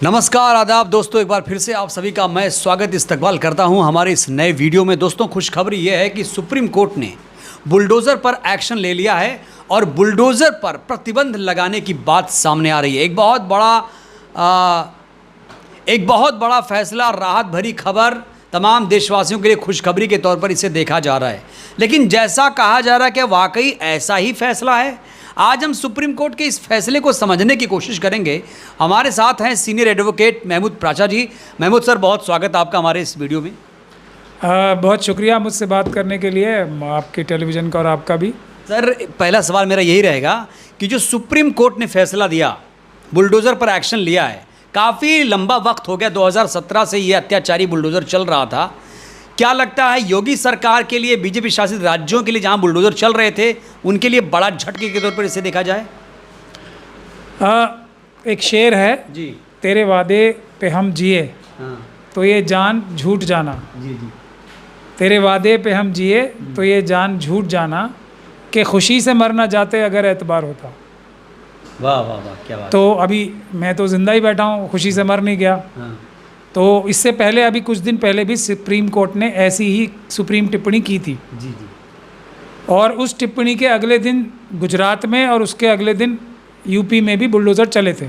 नमस्कार आदाब दोस्तों, एक बार फिर से आप सभी का मैं स्वागत इस्तकबाल करता हूं हमारे इस नए वीडियो में। दोस्तों, खुशखबरी यह है कि सुप्रीम कोर्ट ने बुलडोज़र पर एक्शन ले लिया है और बुलडोज़र पर प्रतिबंध लगाने की बात सामने आ रही है। एक बहुत बड़ा फैसला, राहत भरी खबर, तमाम देशवासियों के लिए खुशखबरी के तौर पर इसे देखा जा रहा है। लेकिन जैसा कहा जा रहा है कि वाकई ऐसा ही फैसला है, आज हम सुप्रीम कोर्ट के इस फैसले को समझने की कोशिश करेंगे। हमारे साथ हैं सीनियर एडवोकेट महमूद प्राचा जी। महमूद सर, बहुत स्वागत है आपका हमारे इस वीडियो में। बहुत शुक्रिया मुझसे बात करने के लिए, आपके टेलीविज़न का और आपका भी। सर, पहला सवाल मेरा यही रहेगा कि जो सुप्रीम कोर्ट ने फैसला दिया, बुलडोज़र पर एक्शन लिया है, काफ़ी लंबा वक्त हो गया, 2017 से ये अत्याचारी बुलडोज़र चल रहा था। क्या लगता है योगी सरकार के लिए, बीजेपी शासित राज्यों के लिए जहां बुलडोज़र चल रहे थे, उनके लिए बड़ा झटके के तौर पर इसे देखा जाए? एक शेर है जी, तेरे वादे पे हम जिए तो ये जान झूठ जाना। जी जी। तेरे वादे पे हम जिए तो ये जान झूठ जाना, कि खुशी से मरना जाते अगर एतबार होता। वाह वाह वाह, क्या बात। तो अभी मैं तो ज़िंदा ही बैठा हूँ, खुशी से मर नहीं गया। तो इससे पहले, अभी कुछ दिन पहले भी सुप्रीम कोर्ट ने ऐसी ही सुप्रीम टिप्पणी की थी। जी जी। और उस टिप्पणी के अगले दिन गुजरात में और उसके अगले दिन यूपी में भी बुलडोज़र चले थे।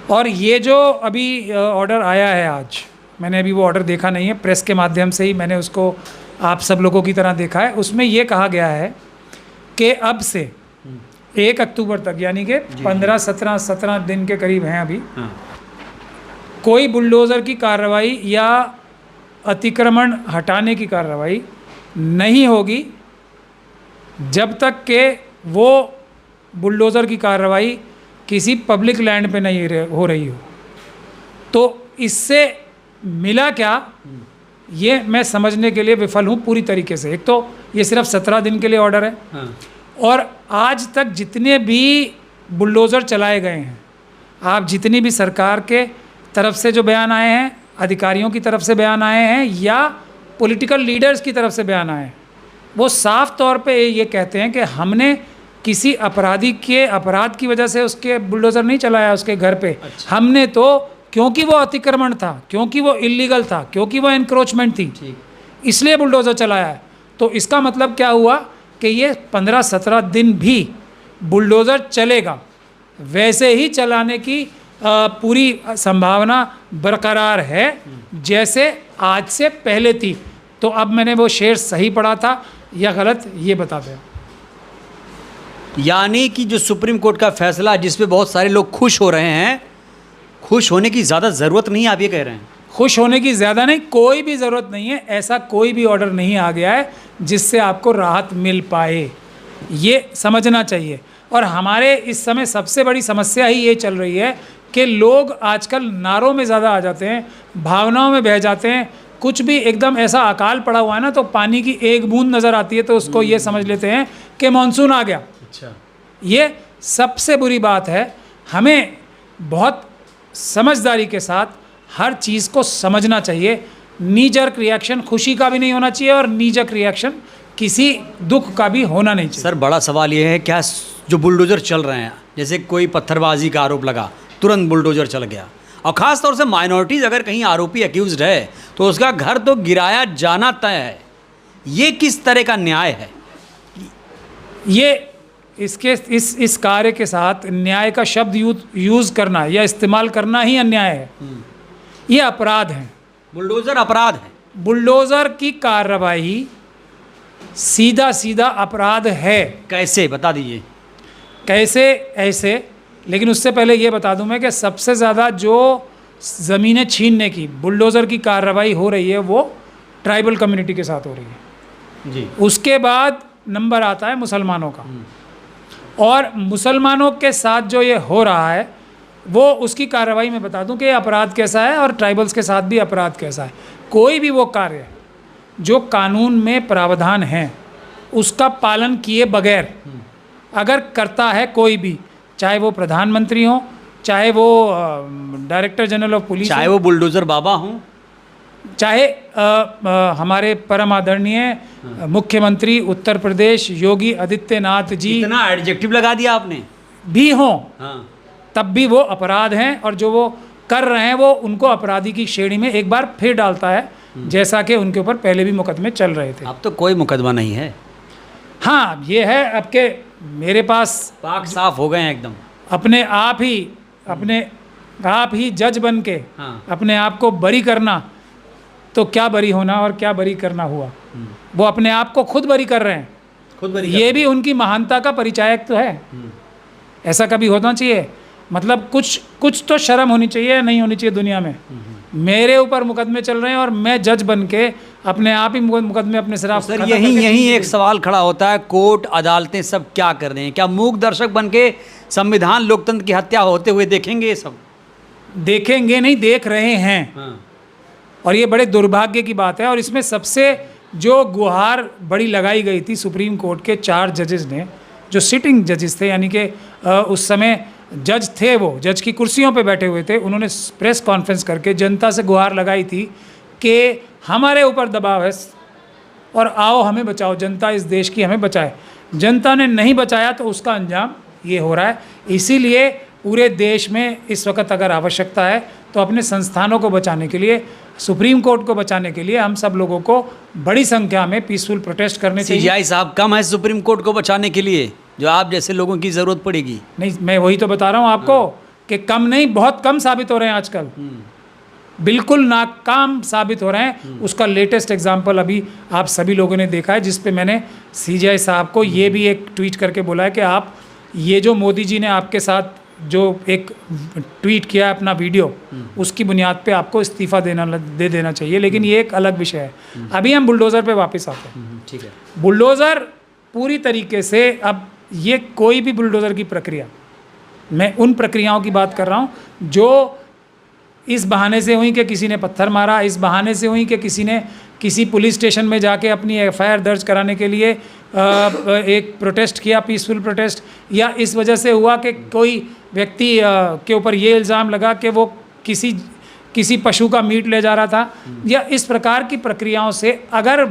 और ये जो अभी ऑर्डर आया है आज, मैंने अभी वो ऑर्डर देखा नहीं है, प्रेस के माध्यम से ही मैंने उसको आप सब लोगों की तरह देखा है। उसमें ये कहा गया है कि अब से 1 अक्टूबर तक, यानी कि 15-17 दिन के करीब हैं अभी, कोई बुलडोज़र की कार्रवाई या अतिक्रमण हटाने की कार्रवाई नहीं होगी जब तक कि वो बुलडोज़र की कार्रवाई किसी पब्लिक लैंड पे नहीं हो रही हो। तो इससे मिला क्या, ये मैं समझने के लिए विफल हूँ पूरी तरीके से। एक तो ये सिर्फ 17 दिन के लिए ऑर्डर है, और आज तक जितने भी बुलडोज़र चलाए गए हैं, आप जितनी भी सरकार के तरफ से जो बयान आए हैं, अधिकारियों की तरफ से बयान आए हैं, या पॉलिटिकल लीडर्स की तरफ से बयान आए हैं, वो साफ तौर पे ये कहते हैं कि हमने किसी अपराधी के अपराध की वजह से उसके बुलडोज़र नहीं चलाया उसके घर पे। अच्छा। हमने तो क्योंकि वो अतिक्रमण था, क्योंकि वो इलीगल था, क्योंकि वो एनक्रोचमेंट थी, इसलिए बुलडोज़र चलाया है। तो इसका मतलब क्या हुआ कि ये 15-17 दिन भी बुलडोज़र चलेगा, वैसे ही चलाने की पूरी संभावना बरकरार है जैसे आज से पहले थी। तो अब मैंने वो शेर सही पढ़ा था या गलत, ये बता दें। यानी कि जो सुप्रीम कोर्ट का फैसला, जिस पे बहुत सारे लोग खुश हो रहे हैं, खुश होने की ज़्यादा ज़रूरत नहीं है, आप ये कह रहे हैं? खुश होने की ज़्यादा नहीं, कोई भी ज़रूरत नहीं है। ऐसा कोई भी ऑर्डर नहीं आ गया है जिससे आपको राहत मिल पाए, ये समझना चाहिए। और हमारे इस समय सबसे बड़ी समस्या ही ये चल रही है कि लोग आजकल नारों में ज़्यादा आ जाते हैं, भावनाओं में बह जाते हैं। कुछ भी एकदम ऐसा अकाल पड़ा हुआ है ना, तो पानी की एक बूंद नज़र आती है तो उसको ये समझ लेते हैं कि मानसून आ गया। अच्छा, ये सबसे बुरी बात है। हमें बहुत समझदारी के साथ हर चीज़ को समझना चाहिए। नीजर्क रिएक्शन खुशी का भी नहीं होना चाहिए, और नीजर्क रिएक्शन किसी दुख का भी होना नहीं चाहिए। सर, बड़ा सवाल ये है, क्या जो बुलडोज़र चल रहे हैं, जैसे कोई पत्थरबाजी का आरोप लगा, तुरंत बुलडोज़र चल गया, और ख़ास तौर से माइनॉरिटीज़ अगर कहीं आरोपी एक्यूज्ड है तो उसका घर तो गिराया जाना तय है, ये किस तरह का न्याय है? ये इस कार्य के साथ न्याय का शब्द यूज़ करना या इस्तेमाल करना ही अन्याय है। ये अपराध है। बुलडोज़र अपराध है। बुलडोज़र की कार्रवाई सीधा अपराध है। कैसे, बता दीजिए। कैसे? ऐसे, लेकिन उससे पहले ये बता दूं मैं कि सबसे ज़्यादा जो ज़मीनें छीनने की बुलडोज़र की कार्रवाई हो रही है वो ट्राइबल कम्युनिटी के साथ हो रही है। जी। उसके बाद नंबर आता है मुसलमानों का, और मुसलमानों के साथ जो ये हो रहा है वो उसकी कार्रवाई में बता दूं कि ये अपराध कैसा है, और ट्राइबल्स के साथ भी अपराध कैसा है। कोई भी वो कार्य जो कानून में प्रावधान है उसका पालन किए बगैर अगर करता है कोई भी, चाहे वो प्रधानमंत्री हो, चाहे वो डायरेक्टर जनरल ऑफ पुलिस, चाहे वो बुलडोज़र बाबा हों, चाहे हमारे परम आदरणीय मुख्यमंत्री उत्तर प्रदेश योगी आदित्यनाथ जी, इतना एडजेक्टिव लगा दिया आपने, भी हों, हाँ, तब भी वो अपराध हैं, और जो वो कर रहे हैं वो उनको अपराधी की श्रेणी में एक बार फिर डालता है, जैसा कि उनके ऊपर पहले भी मुकदमे चल रहे थे। अब तो कोई मुकदमा नहीं है, हाँ, ये है अब के मेरे पास पाक साफ हो गए हैं एकदम। अपने आप ही जज बन के हाँ। अपने आप को बरी करना, तो क्या बरी होना और क्या बरी करना हुआ। वो अपने आप को खुद बरी कर रहे हैं, खुद बरी ये भी उनकी महानता का परिचायक तो है। ऐसा कभी होना चाहिए, मतलब कुछ तो शर्म होनी चाहिए या नहीं होनी चाहिए दुनिया में। मेरे ऊपर मुकदमे चल रहे हैं और मैं जज बन के अपने आप ही मुकदमे अपने सिराफ। सर यही एक सवाल खड़ा होता है, कोर्ट अदालतें सब क्या कर रहे हैं? क्या मूक दर्शक बन के संविधान लोकतंत्र की हत्या होते हुए देखेंगे? ये सब देखेंगे नहीं, देख रहे हैं। हाँ। और ये बड़े दुर्भाग्य की बात है। और इसमें सबसे जो गुहार बड़ी लगाई गई थी सुप्रीम कोर्ट के 4 जजेस ने, जो सिटिंग जजेस थे, यानी कि उस समय जज थे, वो जज की कुर्सियों पे बैठे हुए थे, उन्होंने प्रेस कॉन्फ्रेंस करके जनता से गुहार लगाई थी कि हमारे ऊपर दबाव है और आओ हमें बचाओ, जनता इस देश की हमें बचाए। जनता ने नहीं बचाया तो उसका अंजाम ये हो रहा है। इसीलिए पूरे देश में इस वक्त अगर आवश्यकता है तो अपने संस्थानों को बचाने के लिए, सुप्रीम कोर्ट को बचाने के लिए हम सब लोगों को बड़ी संख्या में पीसफुल प्रोटेस्ट करने चाहिए। सीजेआई साहब कम है सुप्रीम कोर्ट को बचाने के लिए, जो आप जैसे लोगों की ज़रूरत पड़ेगी। नहीं, मैं वही तो बता रहा हूँ आपको कि कम नहीं, बहुत कम साबित हो रहे हैं आजकल, बिल्कुल नाकाम साबित हो रहे हैं। उसका लेटेस्ट एग्जाम्पल अभी आप सभी लोगों ने देखा है, जिस पे मैंने सीजेआई साहब को ये भी एक ट्वीट करके बोला है कि आप ये जो मोदी जी ने आपके साथ जो एक ट्वीट किया है अपना वीडियो, उसकी बुनियाद पे आपको इस्तीफ़ा दे देना चाहिए। लेकिन ये एक अलग विषय है। अभी हम बुलडोज़र पे वापस आते हैं। ठीक है। बुलडोज़र पूरी तरीके से, अब ये कोई भी बुलडोज़र की प्रक्रिया, मैं उन प्रक्रियाओं की बात कर रहा हूँ जो इस बहाने से हुई कि किसी ने पत्थर मारा, इस बहाने से हुई कि किसी ने किसी पुलिस स्टेशन में जाके अपनी एफआईआर दर्ज कराने के लिए एक प्रोटेस्ट किया, पीसफुल प्रोटेस्ट, या इस वजह से हुआ कि कोई व्यक्ति के ऊपर ये इल्ज़ाम लगा कि वो किसी पशु का मीट ले जा रहा था, या इस प्रकार की प्रक्रियाओं से अगर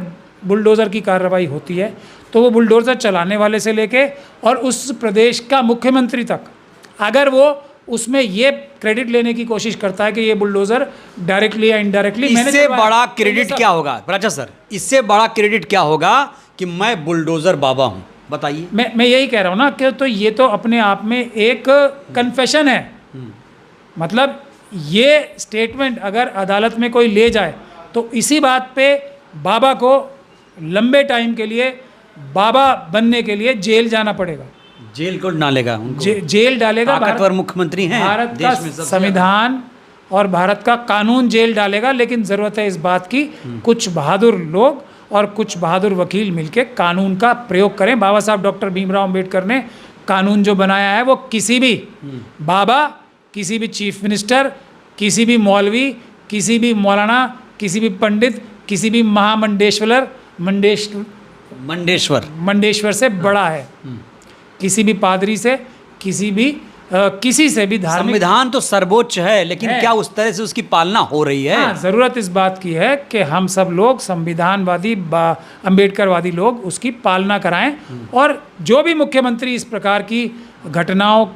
बुलडोज़र की कार्रवाई होती है तो वो बुलडोज़र चलाने वाले से लेके और उस प्रदेश का मुख्यमंत्री तक, अगर वो उसमें ये क्रेडिट लेने की कोशिश करता है कि ये बुलडोज़र डायरेक्टली या इनडायरेक्टली, इससे बड़ा क्रेडिट क्या होगा राजा सर? इससे बड़ा क्रेडिट क्या होगा कि मैं बुलडोज़र बाबा हूँ? बताइए। मैं यही कह रहा हूँ ना कि तो ये तो अपने आप में एक कन्फेशन है। मतलब ये स्टेटमेंट अगर अदालत में कोई ले जाए तो इसी बात पे बाबा को लंबे टाइम के लिए, बाबा बनने के लिए जेल जाना पड़ेगा। जेल को डालेगा उनको, जेल डालेगा। ताकतवर मुख्यमंत्री हैं भारत देश का में सबसे संविधान और भारत का कानून जेल डालेगा। लेकिन ज़रूरत है इस बात की, कुछ बहादुर लोग और कुछ बहादुर वकील मिलके कानून का प्रयोग करें। बाबा साहब डॉक्टर भीमराव अंबेडकर ने कानून जो बनाया है वो किसी भी बाबा, किसी भी चीफ मिनिस्टर, किसी भी मौलवी, किसी भी मौलाना, किसी भी पंडित, किसी भी मंडेश्वर से बड़ा है। किसी भी पादरी से, किसी से भी धार्मिक। संविधान तो सर्वोच्च है, लेकिन क्या उस तरह से उसकी पालना हो रही है? हाँ, ज़रूरत इस बात की है कि हम सब लोग संविधानवादी, अंबेडकरवादी लोग उसकी पालना कराएं। और जो भी मुख्यमंत्री इस प्रकार की घटनाओं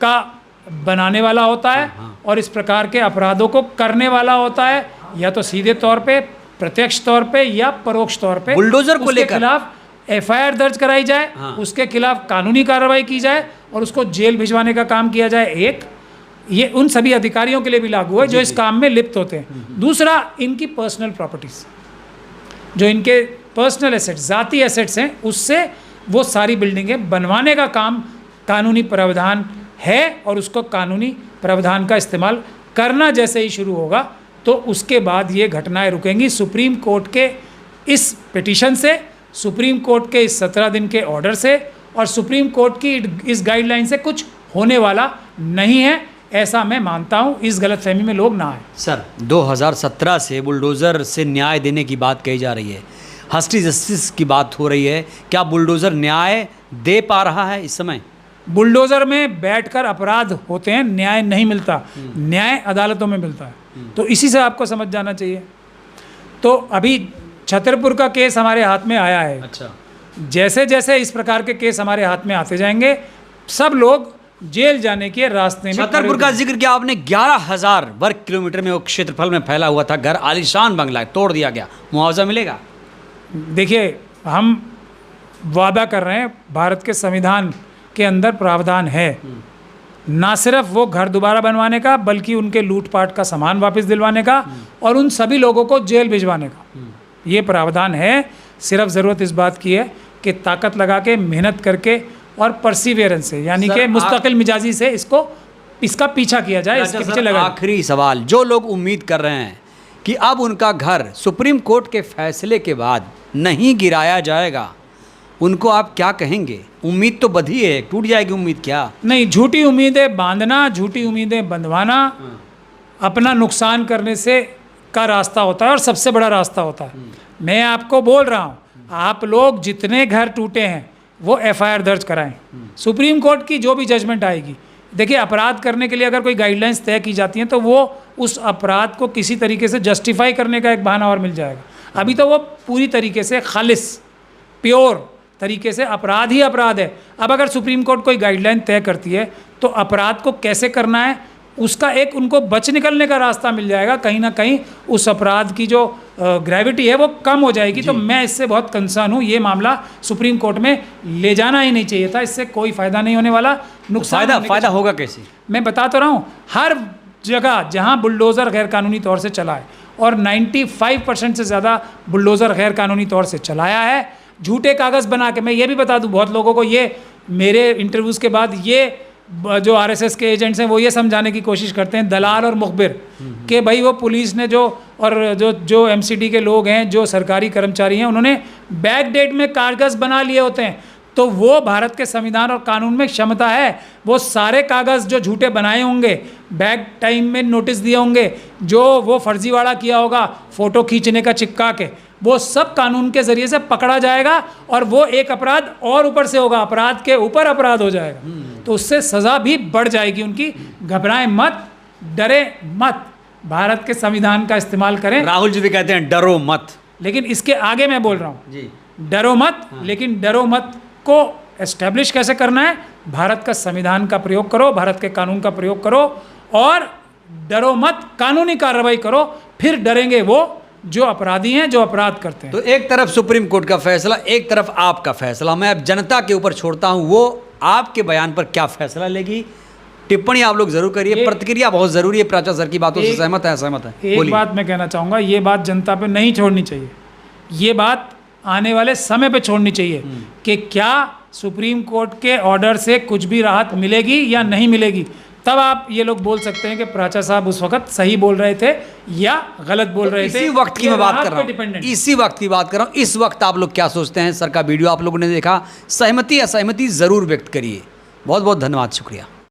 का बनाने वाला होता है और इस प्रकार के अपराधों को करने वाला होता है, या तो सीधे तौर पे, प्रत्यक्ष तौर पे या परोक्ष तौर पे, बुलडोजर को लेकर खिलाफ एफआईआर दर्ज कराई जाए, उसके खिलाफ कानूनी कार्रवाई की जाए और उसको जेल भिजवाने का काम किया जाए। ये उन सभी अधिकारियों के लिए भी लागू है जो इस काम में लिप्त होते हैं। दूसरा, इनकी पर्सनल प्रॉपर्टीज, जो इनके पर्सनल एसेट्स, ज़ाती एसेट्स हैं, उससे वो सारी बिल्डिंगें बनवाने का काम कानूनी प्रावधान है और उसको कानूनी प्रावधान का इस्तेमाल करना जैसे ही शुरू होगा तो उसके बाद ये घटनाएं रुकेंगी। सुप्रीम कोर्ट के इस पिटीशन से, सुप्रीम कोर्ट के इस 17 दिन के ऑर्डर से और सुप्रीम कोर्ट की इस गाइडलाइन से कुछ होने वाला नहीं है, ऐसा मैं मानता हूं। इस गलतफहमी में लोग ना आए। सर, 2017 से बुलडोज़र से न्याय देने की बात कही जा रही है, हस्टी जस्टिस की बात हो रही है। क्या बुलडोज़र न्याय दे पा रहा है इस समय? बुलडोज़र में बैठकर अपराध होते हैं, न्याय नहीं मिलता, न्याय अदालतों में मिलता है। तो इसी से आपको समझ जाना चाहिए। तो अभी छतरपुर का केस हमारे हाथ में आया है। अच्छा। जैसे जैसे इस प्रकार के केस हमारे हाथ में आते जाएंगे, सब लोग जेल जाने के रास्ते में छतरपुर का जिक्र किया आपने, 11,000 वर्ग किलोमीटर में वो क्षेत्रफल में फैला हुआ था घर, आलीशान बंगला तोड़ दिया गया, मुआवजा मिलेगा? देखिए, हम वादा कर रहे हैं, भारत के संविधान के अंदर प्रावधान है ना सिर्फ वो घर दोबारा बनवाने का, बल्कि उनके लूटपाट का सामान वापस दिलवाने का और उन सभी लोगों को जेल भिजवाने का, ये प्रावधान है। सिर्फ ज़रूरत इस बात की है कि ताकत लगा के, मेहनत करके और परसिवियरेंस से, यानी कि मुस्तकिल मिजाजी से इसका पीछा किया जाए, इसके पीछे लगा। आखिरी सवाल, जो लोग उम्मीद कर रहे हैं कि अब उनका घर सुप्रीम कोर्ट के फैसले के बाद नहीं गिराया जाएगा, उनको आप क्या कहेंगे? उम्मीद तो बधी है, टूट जाएगी उम्मीद क्या? नहीं, झूठी उम्मीदें बांधना, झूठी उम्मीदें बंधवाना अपना नुकसान करने से का रास्ता होता है और सबसे बड़ा रास्ता होता है। मैं आपको बोल रहा हूँ, आप लोग जितने घर टूटे हैं वो एफआईआर दर्ज कराएं। सुप्रीम कोर्ट की जो भी जजमेंट आएगी, देखिए, अपराध करने के लिए अगर कोई गाइडलाइंस तय की जाती हैं तो वो उस अपराध को किसी तरीके से जस्टिफाई करने का एक बहाना और मिल जाएगा। अभी तो वो पूरी तरीके से खालिस, प्योर तरीके से अपराध ही अपराध है। अब अगर सुप्रीम कोर्ट कोई गाइडलाइन तय करती है तो अपराध को कैसे करना है उसका एक उनको बच निकलने का रास्ता मिल जाएगा। कहीं ना कहीं उस अपराध की जो ग्रेविटी है वो कम हो जाएगी। तो मैं इससे बहुत कंसर्न हूँ, ये मामला सुप्रीम कोर्ट में ले जाना ही नहीं चाहिए था, इससे कोई फ़ायदा नहीं होने वाला, नुकसान फ़ायदा होगा कैसे? मैं बता तो रहा हूँ, हर जगह जहाँ बुलडोज़र गैर कानूनी तौर से चला है और 95% से ज़्यादा बुलडोज़र गैर कानूनी तौर से चलाया है, झूठे कागज़ बना के। मैं ये भी बता दूं, बहुत लोगों को ये मेरे इंटरव्यूज़ के बाद ये जो आरएसएस के एजेंट्स हैं वो ये समझाने की कोशिश करते हैं, दलाल और मुखबिर, कि भाई वो पुलिस ने जो एमसीडी के लोग हैं, जो सरकारी कर्मचारी हैं, उन्होंने बैक डेट में कागज़ बना लिए होते हैं। तो वो भारत के संविधान और कानून में क्षमता है, वो सारे कागज़ जो झूठे बनाए होंगे, बैक टाइम में नोटिस दिए होंगे, जो वो फर्जीवाड़ा किया होगा फ़ोटो खींचने का चिपका के, वो सब कानून के ज़रिए से पकड़ा जाएगा और वो एक अपराध और ऊपर से होगा, अपराध के ऊपर अपराध हो जाएगा। तो उससे सज़ा भी बढ़ जाएगी उनकी। घबराएं मत, डरे मत, भारत के संविधान का इस्तेमाल करें। राहुल जी भी कहते हैं डरो मत, लेकिन इसके आगे मैं बोल रहा हूँ जी, डरो मत। लेकिन डरो मत को एस्टेब्लिश कैसे करना है? भारत का संविधान का प्रयोग करो, भारत के कानून का प्रयोग करो और डरो मत, कानूनी कार्रवाई करो, फिर डरेंगे वो जो अपराधी हैं, जो अपराध करते हैं। तो एक तरफ सुप्रीम कोर्ट का फैसला, एक तरफ आपका फैसला, मैं अब जनता के ऊपर छोड़ता हूं, वो आपके बयान पर क्या फैसला लेगी। टिप्पणी आप लोग जरूर करिए, प्रतिक्रिया बहुत जरूरी है। प्राचा सर की बातों से सहमत है, असहमत है? एक बात मैं कहना चाहूँगा, ये बात जनता पे नहीं छोड़नी चाहिए, ये बात आने वाले समय पे छोड़नी चाहिए कि क्या सुप्रीम कोर्ट के ऑर्डर से कुछ भी राहत मिलेगी या नहीं मिलेगी। तब आप ये लोग बोल सकते हैं कि प्राचा साहब उस वक्त सही बोल रहे थे या गलत बोल रहे थे। इसी वक्त की मैं बात कर रहा हूँ, इसी वक्त की बात कर रहा हूँ। इस वक्त आप लोग क्या सोचते हैं? सर का वीडियो आप लोगों ने देखा, सहमति असहमति ज़रूर व्यक्त करिए। बहुत बहुत धन्यवाद, शुक्रिया।